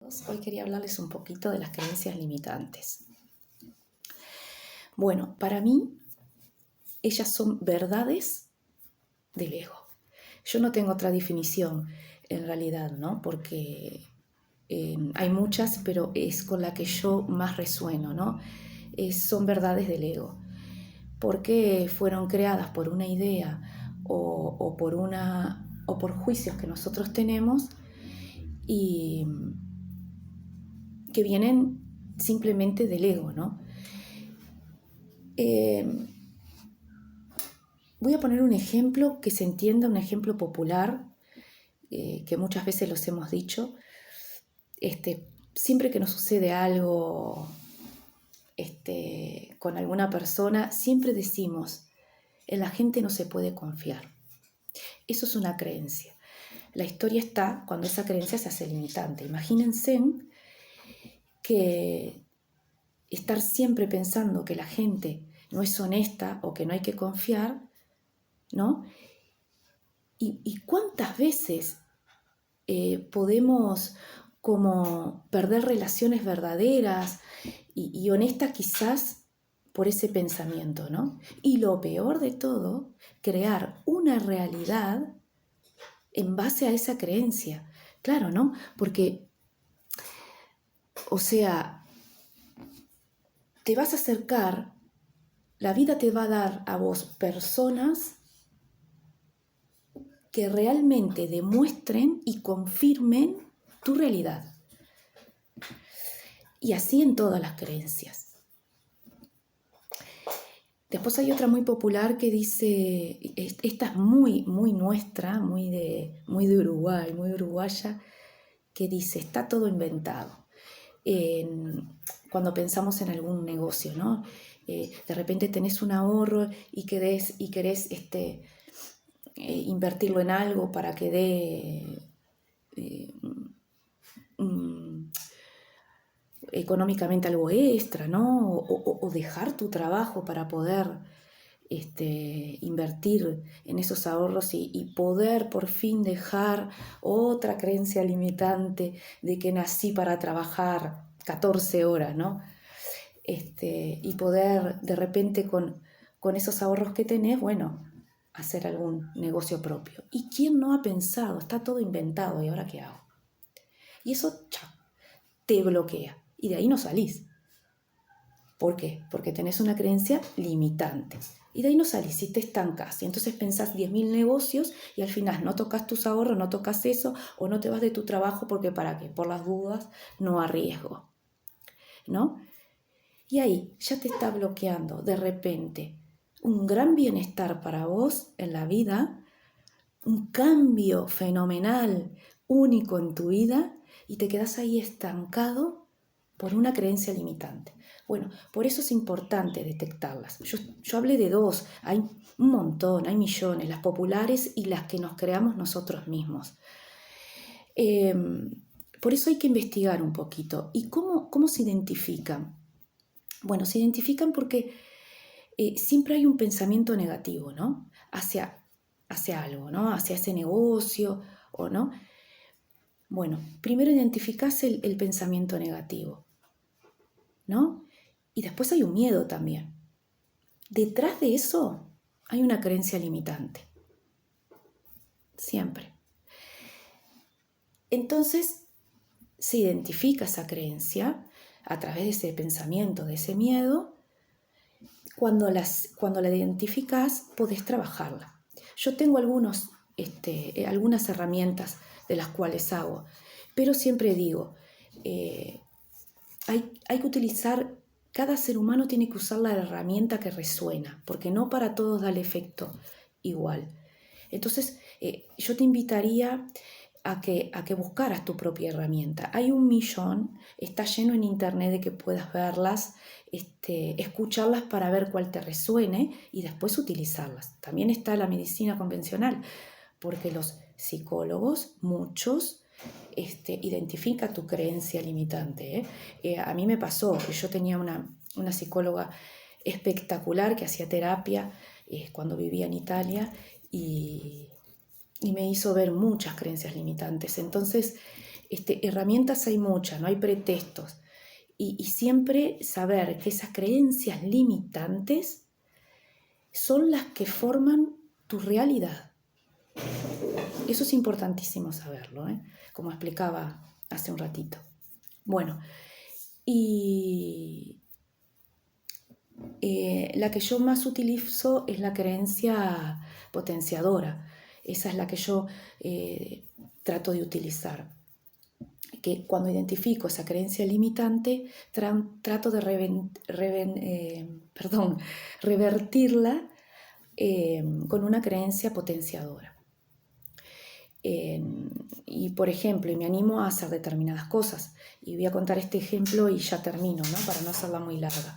todos. Hoy quería hablarles un poquito de las creencias limitantes. Bueno, para mí, ellas son verdades del ego. Yo no tengo otra definición, en realidad, ¿no? Porque hay muchas, pero es con la que yo más resueno, ¿no? Son verdades del ego. Porque fueron creadas por una idea o por juicios que nosotros tenemos y que vienen simplemente del ego, ¿no? Voy a poner un ejemplo que se entienda, un ejemplo popular, que muchas veces los hemos dicho. Siempre que nos sucede algo con alguna persona, siempre decimos, en la gente no se puede confiar. Eso es una creencia. La historia está cuando esa creencia se hace limitante. Imagínense que estar siempre pensando que la gente no es honesta o que no hay que confiar, ¿no? ¿Y cuántas veces podemos como perder relaciones verdaderas y honestas quizás por ese pensamiento, ¿no? Y lo peor de todo, crear una realidad en base a esa creencia. Claro, ¿no? Porque, o sea, te vas a acercar, la vida te va a dar a vos personas que realmente demuestren y confirmen tu realidad. Y así en todas las creencias. Después hay otra muy popular que dice, esta es muy nuestra, muy de Uruguay, muy uruguaya, que dice, está todo inventado. Cuando pensamos en algún negocio, ¿no? De repente tenés un ahorro y querés invertirlo en algo para que dé económicamente algo extra, ¿no? O dejar tu trabajo para poder invertir en esos ahorros y poder por fin dejar otra creencia limitante de que nací para trabajar 14 horas, ¿no? Y poder de repente con esos ahorros que tenés, bueno, hacer algún negocio propio. ¿Y quién no ha pensado? Está todo inventado, ¿y ahora qué hago? Y eso te bloquea y de ahí no salís. ¿Por qué? Porque tenés una creencia limitante. Y de ahí no salís y te estancás. Y entonces pensás 10.000 negocios y al final no tocas tus ahorros, no tocas eso o no te vas de tu trabajo porque ¿para qué? Por las dudas no arriesgo, ¿no? Y ahí ya te está bloqueando de repente un gran bienestar para vos en la vida, un cambio fenomenal, único en tu vida y te quedás ahí estancado por una creencia limitante. Bueno, por eso es importante detectarlas. Yo hablé de dos, hay un montón, hay millones, las populares y las que nos creamos nosotros mismos. Por eso hay que investigar un poquito. ¿Y cómo se identifican? Bueno, se identifican porque siempre hay un pensamiento negativo, ¿no? Hacia algo, ¿no? Hacia ese negocio, ¿o no? Bueno, primero identificás el pensamiento negativo, ¿no? Y después hay un miedo también. Detrás de eso hay una creencia limitante. Siempre. Entonces, se identifica esa creencia a través de ese pensamiento, de ese miedo. Cuando la identificás, podés trabajarla. Yo tengo algunas herramientas de las cuales hago, pero siempre digo, hay que utilizar, cada ser humano tiene que usar la herramienta que resuena, porque no para todos da el efecto igual. Entonces, yo te invitaría a que buscaras tu propia herramienta. Hay 1.000.000, está lleno en internet de que puedas verlas, escucharlas para ver cuál te resuene y después utilizarlas. También está la medicina convencional, porque los psicólogos, muchos, identifica tu creencia limitante. A mí me pasó, yo tenía una psicóloga espectacular que hacía terapia cuando vivía en Italia y me hizo ver muchas creencias limitantes. Entonces, Herramientas hay muchas, no hay pretextos. Y siempre saber que esas creencias limitantes son las que forman tu realidad. Eso es importantísimo saberlo, como explicaba hace un ratito. Bueno, y la que yo más utilizo es la creencia potenciadora. Esa es la que yo trato de utilizar. Que cuando identifico esa creencia limitante, trato de revertirla con una creencia potenciadora. Y por ejemplo, me animo a hacer determinadas cosas. Y voy a contar este ejemplo y ya termino, ¿no? Para no hacerla muy larga.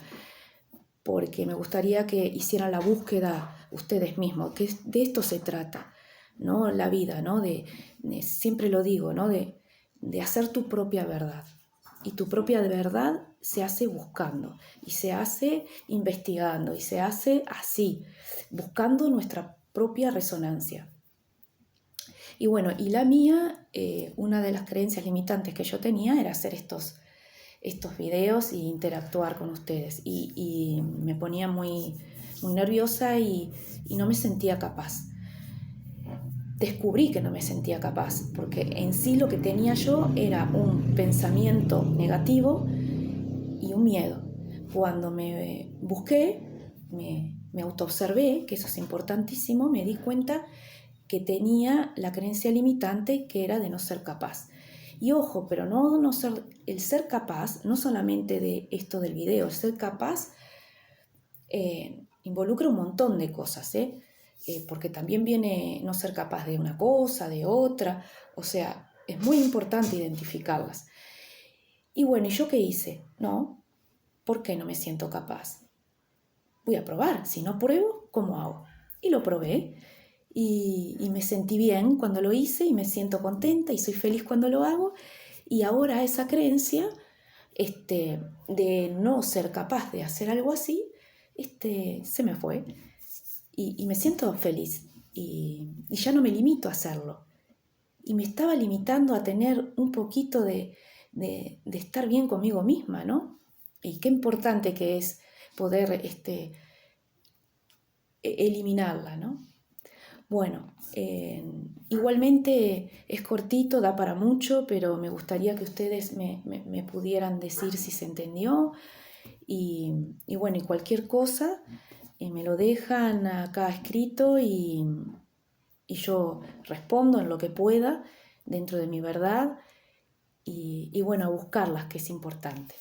Porque me gustaría que hicieran la búsqueda ustedes mismos, que de esto se trata, ¿no? La vida, ¿no? Siempre lo digo, ¿no? De hacer tu propia verdad. Y tu propia verdad se hace buscando, y se hace investigando, y se hace así, buscando nuestra propia resonancia. Y bueno, y la mía, una de las creencias limitantes que yo tenía era hacer estos videos e interactuar con ustedes. Y me ponía muy, muy nerviosa y no me sentía capaz. Descubrí que no me sentía capaz, porque en sí lo que tenía yo era un pensamiento negativo y un miedo. Cuando me busqué, me autoobservé, que eso es importantísimo, me di cuenta que tenía la creencia limitante que era de no ser capaz. Y ojo, pero no ser, el ser capaz, no solamente de esto del video, el ser capaz involucra un montón de cosas, porque también viene no ser capaz de una cosa, de otra, o sea, es muy importante identificarlas. Y bueno, ¿y yo qué hice? No, ¿por qué no me siento capaz? Voy a probar, si no pruebo, ¿cómo hago? Y lo probé. Y me sentí bien cuando lo hice y me siento contenta y soy feliz cuando lo hago. Y ahora esa creencia de no ser capaz de hacer algo así se me fue y me siento feliz y ya no me limito a hacerlo. Y me estaba limitando a tener un poquito de estar bien conmigo misma, ¿no? Y qué importante que es poder eliminarla, ¿no? Bueno, igualmente es cortito, da para mucho, pero me gustaría que ustedes me pudieran decir si se entendió y bueno, y cualquier cosa me lo dejan acá escrito y yo respondo en lo que pueda dentro de mi verdad y bueno, a buscarlas, que es importante.